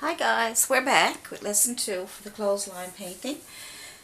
Hi guys, we're back with lesson 2 for the clothesline painting.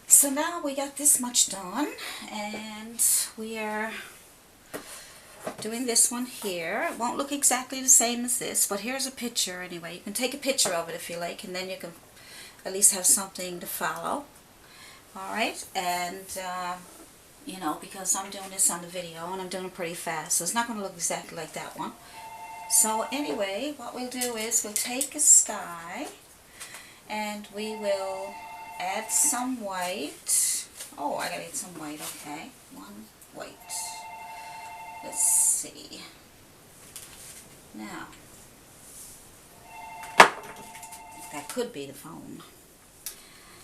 So now we got this much done and we are doing this one here. It won't look exactly the same as this, but here's a picture anyway. You can take a picture of it if you like, and then you can at least have something to follow. Alright, and you know, because I'm doing this on the video and I'm doing it pretty fast, so it's not going to look exactly like that one. So anyway, what we'll do is we'll take a sky and we will add some white. Oh, I gotta add some white, okay. One white. Let's see. Now, that could be the phone.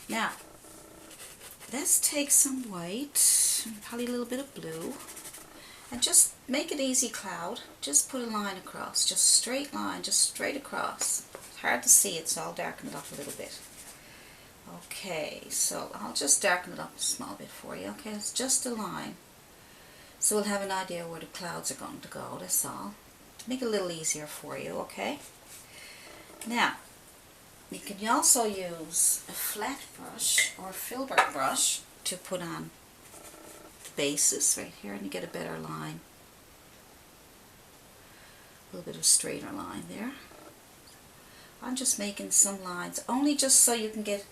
Now, let's take some white and probably a little bit of blue. And just make an easy cloud. Just put a line across. Just a straight line, just straight across. It's hard to see it, so I'll darken it up a little bit. Okay, so I'll just darken it up a small bit for you. Okay, it's just a line. So we'll have an idea where the clouds are going to go, that's all. To make it a little easier for you, okay? Now, you can also use a flat brush or a filbert brush to put on bases right here, and you get a better line, a little bit of straighter line there. I'm just making some lines only just so you can get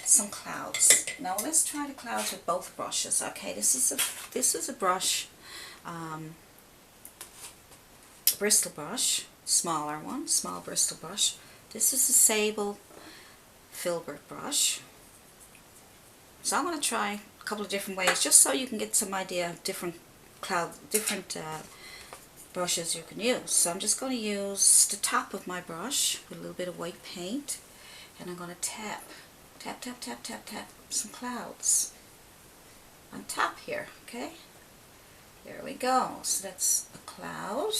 some clouds. Now let's try the clouds with both brushes. Okay, this is a brush, bristle brush, smaller one, small bristle brush. This is a sable filbert brush. So I'm going to try a couple of different ways, just so you can get some idea of different brushes you can use. So I'm just going to use the top of my brush with a little bit of white paint, and I'm going to tap some clouds on top here. Okay, there we go. So that's a cloud.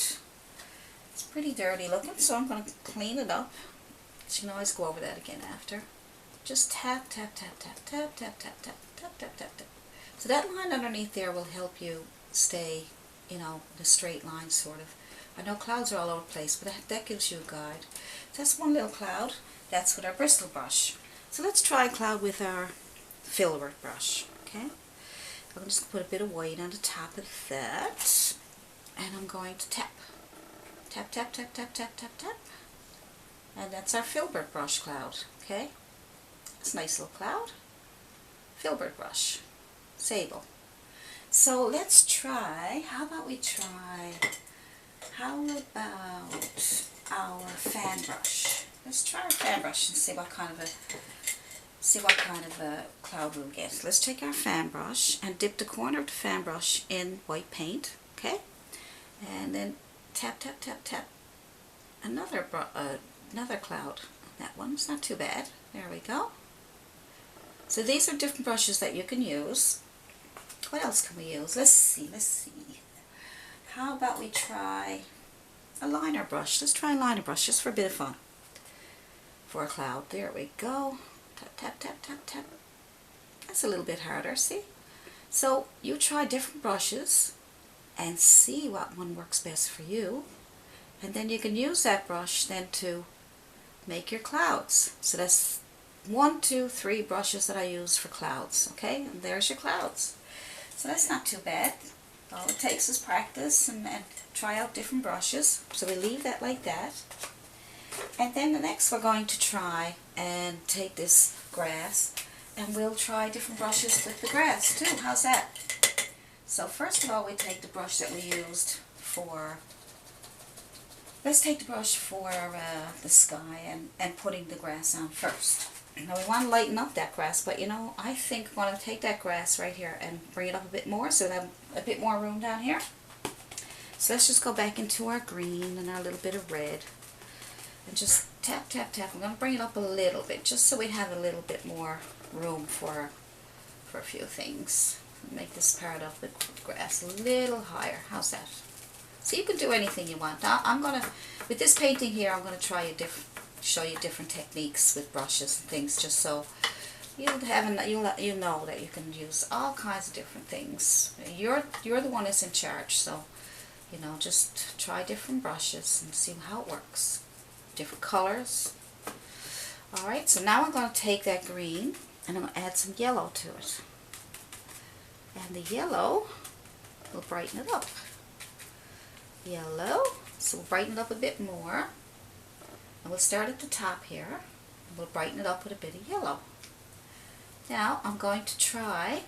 It's pretty dirty looking, so I'm going to clean it up. So you can always go over that again after. Just tap, tap, tap, tap, tap, tap, tap, tap, tap, tap, tap, tap. So that line underneath there will help you stay, you know, in a straight line sort of. I know clouds are all over the place, but that gives you a guide. So that's one little cloud. That's with our bristle brush. So let's try a cloud with our filbert brush. Okay? I'm just going to put a bit of white on the top of that. And I'm going to tap. Tap, tap, tap, tap, tap, tap, tap. And that's our filbert brush cloud. Okay? It's a nice little cloud. Filbert brush. Sable. So let's try, how about our fan brush? Let's try our fan brush and see what kind of a cloud we'll get. Let's take our fan brush and dip the corner of the fan brush in white paint, okay? And then tap, tap, tap, tap another cloud. That one's not too bad. There we go. So these are different brushes that you can use. What else can we use? Let's see. How about we try a liner brush? Let's try a liner brush just for a bit of fun. For a cloud. There we go. Tap, tap, tap, tap, tap. That's a little bit harder, see? So you try different brushes and see what one works best for you. And then you can use that brush then to make your clouds. So that's 1, 2, 3 brushes that I use for clouds. Okay, and there's your clouds. So that's not too bad. All it takes is practice and try out different brushes. So we leave that like that. And then the next we're going to try and take this grass and we'll try different brushes with the grass too. How's that? So first of all, we take the brush that we used for, let's take the brush for the sky and putting the grass on first. Now we want to lighten up that grass, but you know, I think I'm going to take that grass right here and bring it up a bit more so we have a bit more room down here. So let's just go back into our green and our little bit of red and just tap, tap, tap. I'm going to bring it up a little bit just so we have a little bit more room for a few things. Make this part of the grass a little higher. How's that? So you can do anything you want. Now I'm going to, with this painting here, I'm going to try show you different techniques with brushes and things, just so you know that you can use all kinds of different things. You're the one that's in charge, so you know, just try different brushes and see how it works. Different colors. Alright, so now I'm going to take that green and I'm going to add some yellow to it. And the yellow will brighten it up. Yellow, so we'll brighten it up a bit more. And we'll start at the top here. And we'll brighten it up with a bit of yellow. Now I'm going to try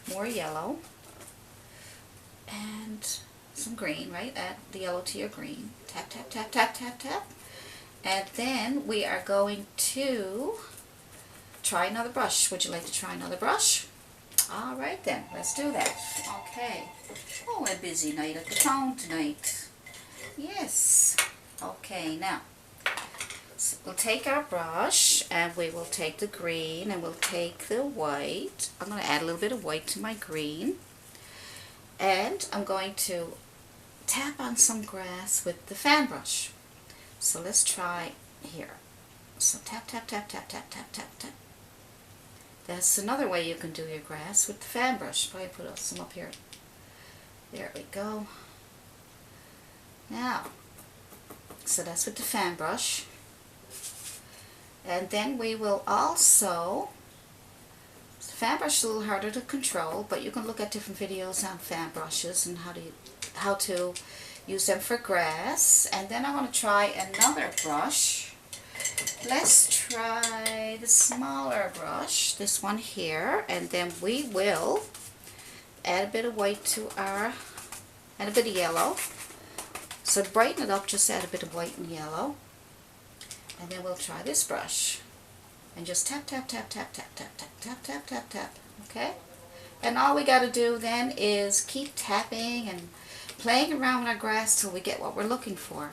more yellow and some green, right? Add the yellow to your green. Tap, tap, tap, tap, tap, tap. And then we are going to try another brush. Would you like to try another brush? Alright then, let's do that. Okay. Oh, a busy night at the phone tonight. Yes. Okay, now, so we'll take our brush and we will take the green and we'll take the white. I'm going to add a little bit of white to my green. And I'm going to tap on some grass with the fan brush. So let's try here. So tap, tap, tap, tap, tap, tap, tap, tap. That's another way you can do your grass with the fan brush. Probably put some up here. There we go. Now, so that's with the fan brush. And then we will also, the fan brush is a little harder to control, but you can look at different videos on fan brushes and how to use them for grass. And then I'm going to try another brush. Let's try the smaller brush, this one here, and then we will add a bit of white to our, and a bit of yellow. So to brighten it up, just add a bit of white and yellow. And then we'll try this brush. And just tap, tap, tap, tap, tap, tap, tap, tap, tap, tap, tap. Okay? And all we got to do then is keep tapping and playing around with our grass till we get what we're looking for.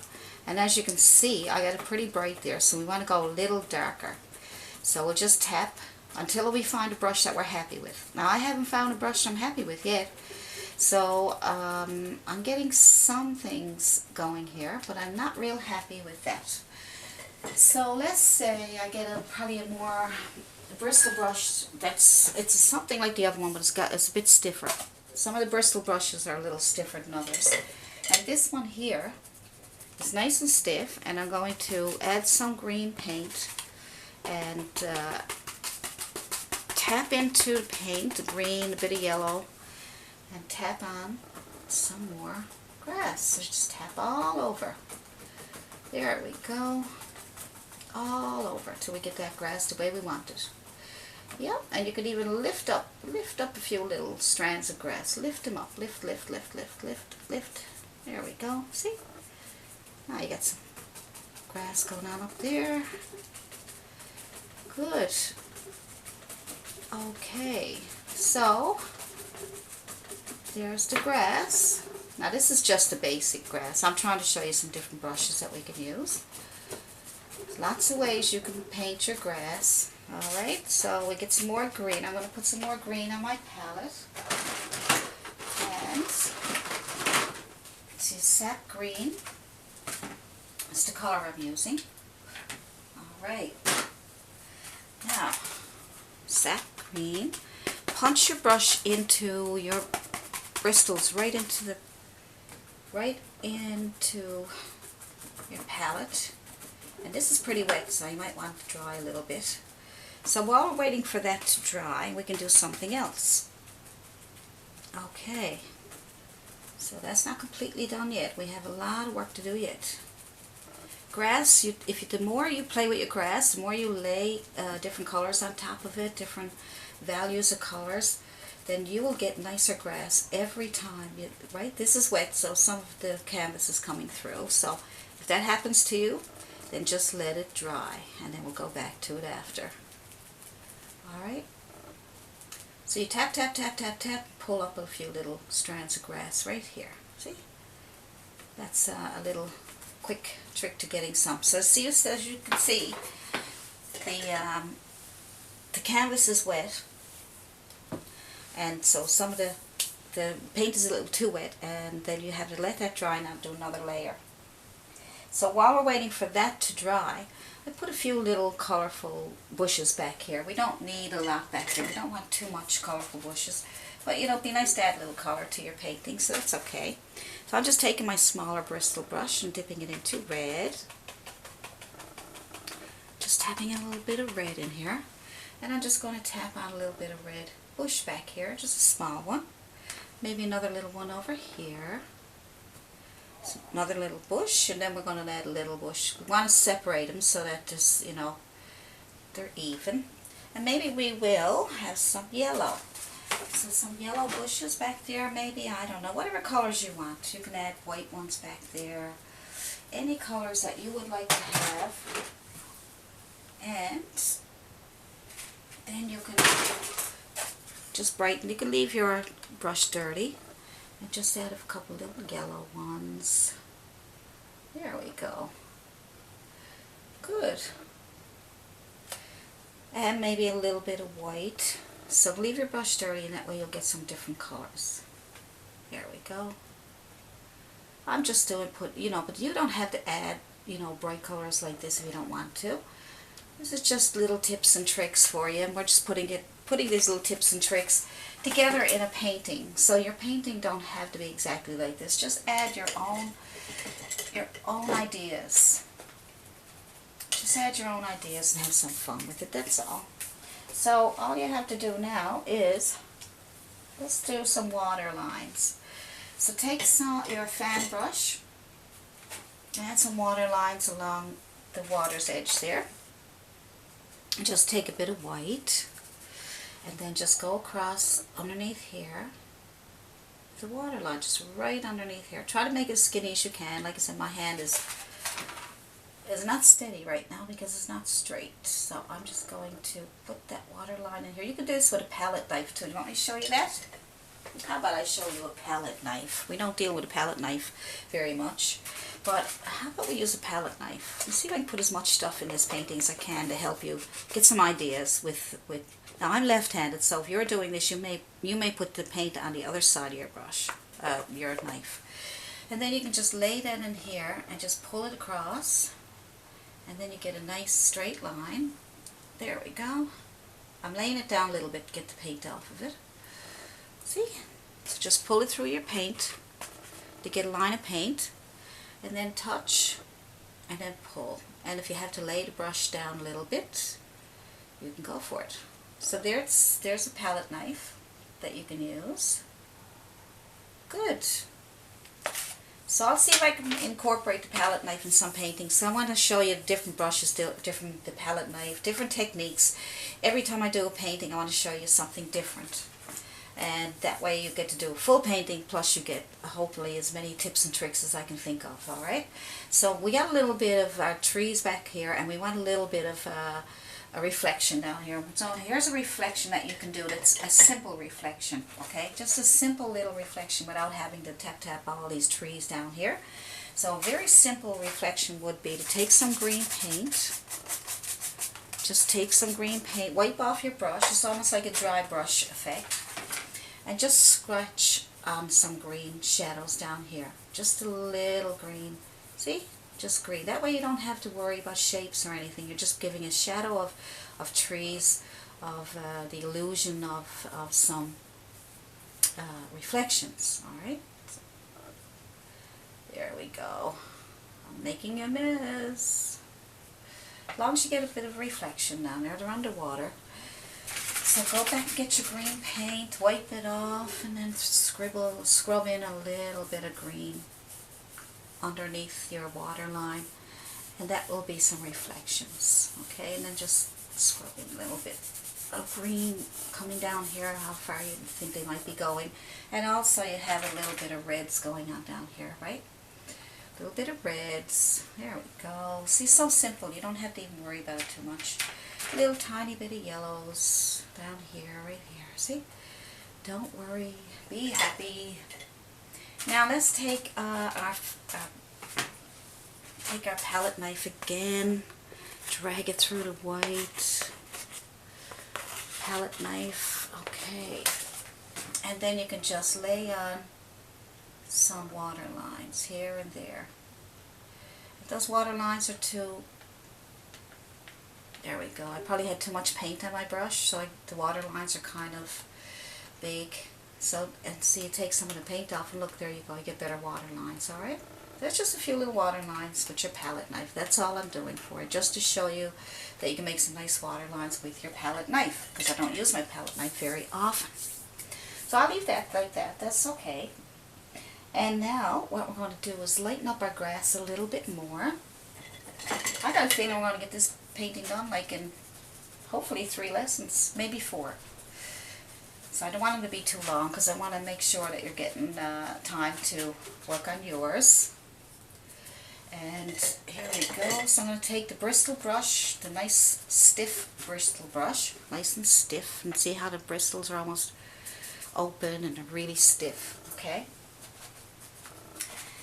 And as you can see, I got it pretty bright there, so we want to go a little darker. So we'll just tap until we find a brush that we're happy with. Now I haven't found a brush I'm happy with yet. So I'm getting some things going here, but I'm not real happy with that. So let's say I get probably a more bristle brush it's something like the other one, but it's a bit stiffer. Some of the bristle brushes are a little stiffer than others. And this one here is nice and stiff, and I'm going to add some green paint and tap into the paint, the green, a bit of yellow, and tap on some more grass. So just tap all over. There we go. All over till we get that grass the way we want it. Yep, and you could even lift up a few little strands of grass. Lift them up. Lift, lift, lift, lift, lift, lift. There we go. See? Now you got some grass going on up there. Good. Okay, so there's the grass. Now this is just the basic grass. I'm trying to show you some different brushes that we can use. There's lots of ways you can paint your grass. Alright, so we get some more green. I'm going to put some more green on my palette. And see, sap green. That's the color I'm using. Alright. Now, sap green. Punch your brush into your bristles right into your palette. And this is pretty wet, so you might want to dry a little bit. So while we're waiting for that to dry, we can do something else. Okay. So that's not completely done yet. We have a lot of work to do yet. Grass, the more you play with your grass, the more you lay different colors on top of it, different values of colors, then you will get nicer grass every time. Right? This is wet, so some of the canvas is coming through. So if that happens to you, then just let it dry, and then we'll go back to it after. Alright? So you tap, tap, tap, tap, tap, pull up a few little strands of grass right here. See? That's a little quick trick to getting some. So see, as you can see, the canvas is wet, and so some of the paint is a little too wet, and then you have to let that dry and do another layer. So while we're waiting for that to dry, I put a few little colorful bushes back here. We don't need a lot back here. We don't want too much colorful bushes. But, you know, it'd be nice to add a little color to your painting, so that's okay. So I'm just taking my smaller bristle brush and dipping it into red. tapping in a little bit of red in here. And I'm just going to tap on a little bit of red bush back here, just a small one. Maybe another little one over here. So another little bush, and then we're going to add a little bush. We want to separate them so that just, you know, they're even. And maybe we will have some yellow. So some yellow bushes back there, maybe, I don't know, whatever colors you want. You can add white ones back there. Any colors that you would like to have. And then you can just brighten. You can leave your brush dirty and just add a couple little yellow ones. There we go. Good. And maybe a little bit of white. So leave your brush dirty, and that way you'll get some different colors. There we go. I'm just doing but you don't have to add, bright colors like this if you don't want to. This is just little tips and tricks for you, and we're just putting these little tips and tricks together in a painting. So your painting don't have to be exactly like this. Just add your own ideas. Just add your own ideas and have some fun with it, that's all. So all you have to do now is, let's do some water lines. So take your fan brush, add some water lines along the water's edge there. Just take a bit of white, and then just go across underneath here. The water line, just right underneath here. Try to make it as skinny as you can. Like I said, my hand is not steady right now because it's not straight. So I'm just going to put that water line in here. You can do this with a palette knife too. Do you want me to show you that? How about I show you a palette knife? We don't deal with a palette knife very much. But how about we use a palette knife? Let's see if I can put as much stuff in this painting as I can to help you get some ideas with now I'm left-handed, so if you're doing this, you may put the paint on the other side of your brush, your knife. And then you can just lay that in here and just pull it across. And then you get a nice straight line. There we go. I'm laying it down a little bit to get the paint off of it. See? So just pull it through your paint to get a line of paint. And then touch and then pull. And if you have to lay the brush down a little bit, you can go for it. So there's a palette knife that you can use. Good. So I'll see if I can incorporate the palette knife in some paintings. So I want to show you different brushes, the palette knife, different techniques. Every time I do a painting, I want to show you something different. And that way you get to do a full painting, plus you get hopefully as many tips and tricks as I can think of, alright? So we got a little bit of our trees back here, and we want a little bit of a reflection down here. So here's a reflection that you can do. That's a simple reflection, okay? Just a simple little reflection without having to tap all these trees down here. So a very simple reflection would be to take some green paint. Just take some green paint, wipe off your brush. It's almost like a dry brush effect. And just scratch on some green shadows down here. Just a little green. See? Just green. That way you don't have to worry about shapes or anything. You're just giving a shadow of trees, of the illusion of some reflections. Alright? There we go. I'm making a mess. As long as you get a bit of reflection down there, they're underwater. So go back and get your green paint, wipe it off, and then scrub in a little bit of green underneath your water line, and that will be some reflections, okay? And then just scrub in a little bit of green coming down here, how far you think they might be going. And also you have a little bit of reds going on down here, right? A little bit of reds. There we go. See, so simple. You don't have to even worry about it too much. A little tiny bit of yellows down here, right here. See? Don't worry. Be happy. Now let's take our palette knife again. Drag it through the white. Palette knife. Okay. And then you can just lay on some water lines here and there. If those water lines are too... There we go. I probably had too much paint on my brush, so the water lines are kind of big. So, and see, you take some of the paint off, and look, there you go. You get better water lines, alright? There's just a few little water lines with your palette knife. That's all I'm doing for it, just to show you that you can make some nice water lines with your palette knife, because I don't use my palette knife very often. So I'll leave that like that. That's okay. And now what we're going to do is lighten up our grass a little bit more. I got a feeling we're going to get this painting done like in hopefully 3 lessons, maybe 4. So I don't want them to be too long, because I want to make sure that you're getting time to work on yours. And here we go. So I'm going to take the Bristol brush, the nice stiff Bristol brush, nice and stiff, and see how the bristles are almost open and they're really stiff, okay?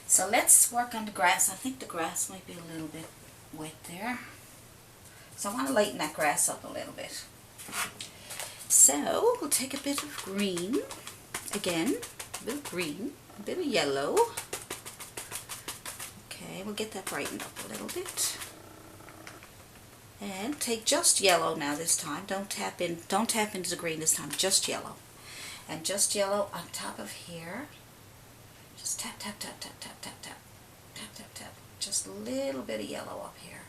So let's work on the grass. I think the grass might be a little bit wet there. So I want to lighten that grass up a little bit. So we'll take a bit of green, again, a bit of green, a bit of yellow. Okay, we'll get that brightened up a little bit. And take just yellow now this time. Don't tap into the green this time, just yellow. And just yellow on top of here. Just tap, tap, tap, tap, tap, tap, tap, tap, tap, tap. Just a little bit of yellow up here.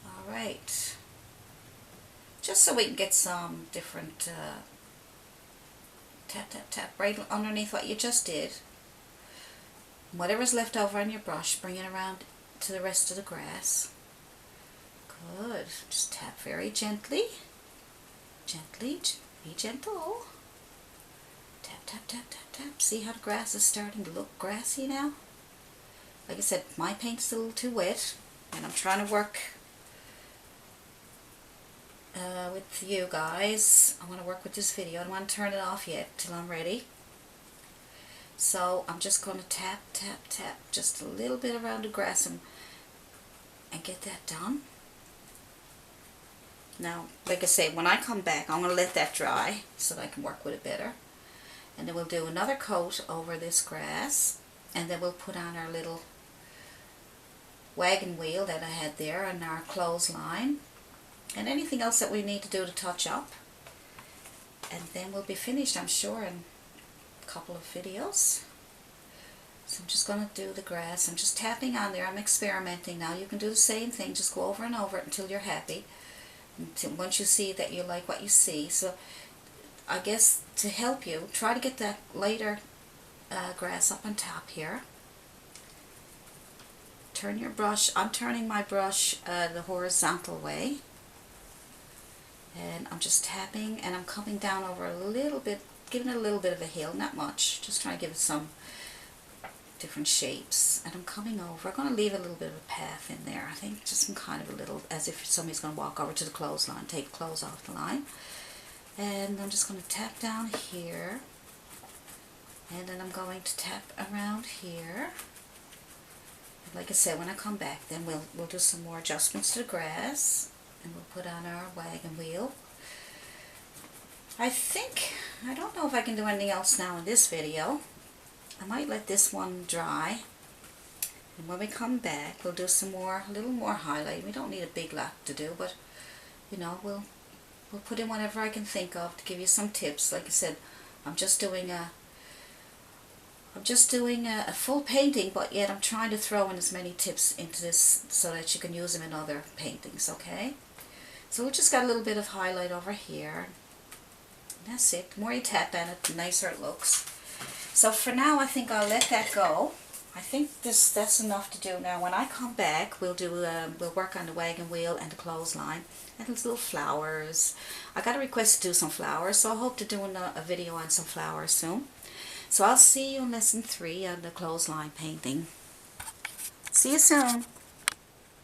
Alright. Just so we can get some different tap, tap, tap right underneath what you just did. Whatever's left over on your brush, bring it around to the rest of the grass. Good. Just tap very gently. Gently. Be gentle. Tap, tap, tap, tap, tap. See how the grass is starting to look grassy now? Like I said, my paint's a little too wet, and I'm trying to work with you guys. I want to work with this video. I don't want to turn it off yet till I'm ready. So I'm just going to tap, tap, tap just a little bit around the grass and get that done. Now, like I say, when I come back, I'm going to let that dry so that I can work with it better. And then we'll do another coat over this grass, and then we'll put on our little wagon wheel that I had there and our clothesline and anything else that we need to do to touch up. And then we'll be finished, I'm sure, in a couple of videos. So I'm just going to do the grass. I'm just tapping on there. I'm experimenting now. You can do the same thing. Just go over and over it until you're happy. Once you see that you like what you see. So I guess to help you, try to get that lighter grass up on top here. Turn your brush. I'm turning my brush the horizontal way. And I'm just tapping, and I'm coming down over a little bit, giving it a little bit of a hill, not much. Just trying to give it some different shapes. And I'm coming over. I'm going to leave a little bit of a path in there. I think just some kind of a little, as if somebody's going to walk over to the clothesline, take clothes off the line. And I'm just going to tap down here. And then I'm going to tap around here. And like I said, when I come back, then we'll do some more adjustments to the grass. And we'll put on our wagon wheel. I don't know if I can do anything else now in this video. I might let this one dry. And when we come back, we'll do a little more highlight. We don't need a big lot to do, but you know, we'll put in whatever I can think of to give you some tips. Like I said, I'm just doing a full painting, but yet I'm trying to throw in as many tips into this so that you can use them in other paintings, okay? So we just got a little bit of highlight over here. That's it. The more you tap on it, the nicer it looks. So for now, I think I'll let that go. I think that's enough to do now. When I come back, we'll work on the wagon wheel and the clothesline and those little flowers. I got a request to do some flowers, so I hope to do a video on some flowers soon. So I'll see you in lesson 3 on the clothesline painting. See you soon.